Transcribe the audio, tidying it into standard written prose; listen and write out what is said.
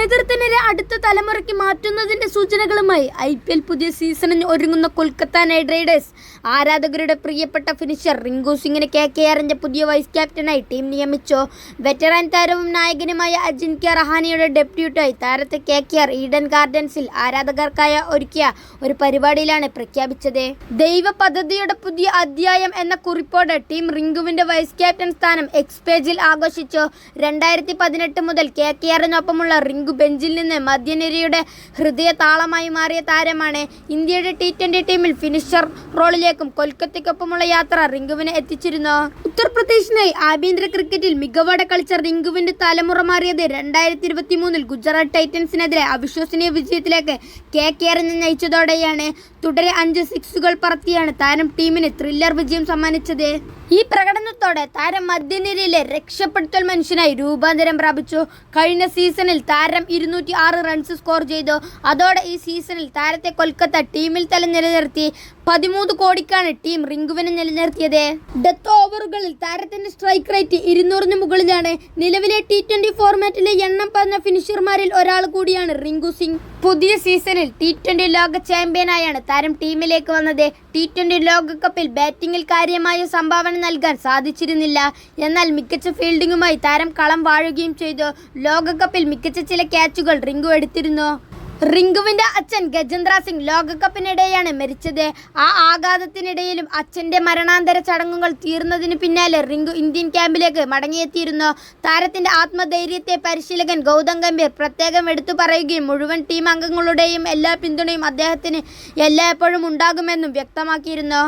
നേതൃത്വത്തിനെതിരെ അടുത്ത തലമുറയ്ക്ക് മാറ്റുന്നതിന്റെ സൂചനകളുമായി IPL പുതിയ സീസണിന് ഒരുങ്ങുന്ന കൊൽക്കത്ത നൈറ്റ് റൈഡേഴ്സ് ആരാധകരുടെ പ്രിയപ്പെട്ട ഫിനിഷർ റിങ്കു സിംഗിനെ KKRന്റെ പുതിയ വൈസ് ക്യാപ്റ്റനായി ടീം നിയമിച്ചു. വെറ്ററാൻ താരവും നായകനുമായ അജിൻക്യ റഹാനെയുടെ ഡെബ്യൂട്ടായി താരത്തെ KKR ഈഡൻ ഗാർഡൻസിൽ ആരാധകർക്കായി ഒരുക്കിയ ഒരു പരിപാടിയിലാണ് പ്രഖ്യാപിച്ചത്. ദൈവ പദ്ധതിയുടെ പുതിയ അധ്യായം എന്ന കുറിപ്പോടെ ടീം റിങ്കുവിന്റെ വൈസ് ക്യാപ്റ്റൻ സ്ഥാനം എക്സ് പേജിൽ ആഘോഷിച്ചു. 2018 മുതൽ KKRനൊപ്പമുള്ള റിങ്കു ബെഞ്ചിൽ നിന്ന് മധ്യനിരയുടെ ഹൃദയ താളമായി മാറിയ താരമാണ്. ഇന്ത്യയുടെ T20 ടീമിൽ ഫിനിഷർ റോളിലേക്കും കൊൽക്കത്തയ്ക്കൊപ്പമുള്ള യാത്ര റിങ്കുവിനെ എത്തിച്ചിരുന്നു. ഉത്തർപ്രദേശിനായി ആഭ്യന്തര ക്രിക്കറ്റിൽ മികവോടെ കളിച്ച റിങ്കുവിന്റെ തലമുറ മാറിയത് 2023 ഗുജറാത്ത് ടൈറ്റൻസിനെതിരെ അവിശ്വസനീയ വിജയത്തിലേക്ക് KKR നയിച്ചതോടെയാണ്. തുടരെ 5 സിക്സുകൾ പറത്തിയാണ് താരം ടീമിന് ത്രില്ലർ വിജയം സമ്മാനിച്ചത്. ഈ പ്രകടനത്തോടെ താരം മധ്യനിരയിലെ രക്ഷപ്പെടുത്തൽ മനുഷ്യനായി രൂപാന്തരം പ്രാപിച്ചു. കഴിഞ്ഞ സീസണിൽ താരം 206 റൺസ് സ്കോർ ചെയ്തു. അതോടെ ഈ സീസണിൽ താരത്തെ കൊൽക്കത്ത ടീമിൽ തന്നെ നിലനിർത്തി. 13 കോടിക്കാണ് ടീം റിങ്കുവിനെ നിലനിർത്തിയത്. ഡെത്ത് ഓവറുകളിൽ താരത്തിന്റെ സ്ട്രൈക്ക് റേറ്റ് 200-ന് മുകളിലാണ്. നിലവിലെ T20 ഫോർമാറ്റിലെ എണ്ണം പറഞ്ഞ ഫിനിഷർമാരിൽ ഒരാൾ കൂടിയാണ് റിങ്കു സിംഗ്. പുതിയ സീസണിൽ T20 ലോക ചാമ്പ്യനായാണ് താരം ടീമിലേക്ക് വന്നത്. T20 ലോകകപ്പിൽ ബാറ്റിംഗിൽ കാര്യമായ സംഭാവന നൽകാൻ സാധിച്ചിരുന്നില്ല. എന്നാൽ മികച്ച ഫീൽഡിംഗുമായി താരം കളം വാഴുകയും ചെയ്തു. ലോകകപ്പിൽ മികച്ച ചില ക്യാച്ചുകൾ റിങ്കു എടുത്തിരുന്നു. റിങ്കുവിന്റെ അച്ഛൻ ഗജേന്ദ്ര സിംഗ് ലോകകപ്പിനിടെയാണ് മരിച്ചത്. ആ ആഘാതത്തിനിടയിലും അച്ഛന്റെ മരണാന്തര ചടങ്ങുകൾ തീർന്നതിന് പിന്നാലെ റിങ്കു ഇന്ത്യൻ ക്യാമ്പിലേക്ക് മടങ്ങിയെത്തിയിരുന്നു. താരത്തിന്റെ ആത്മധൈര്യത്തെ പരിശീലകൻ ഗൗതം ഗംഭീർ പ്രത്യേകം എടുത്തു പറയുകയും മുഴുവൻ ടീം അംഗങ്ങളുടെയും എല്ലാ പിന്തുണയും അദ്ദേഹത്തിന് എല്ലായ്പ്പോഴും ഉണ്ടാകുമെന്നും വ്യക്തമാക്കിയിരുന്നു.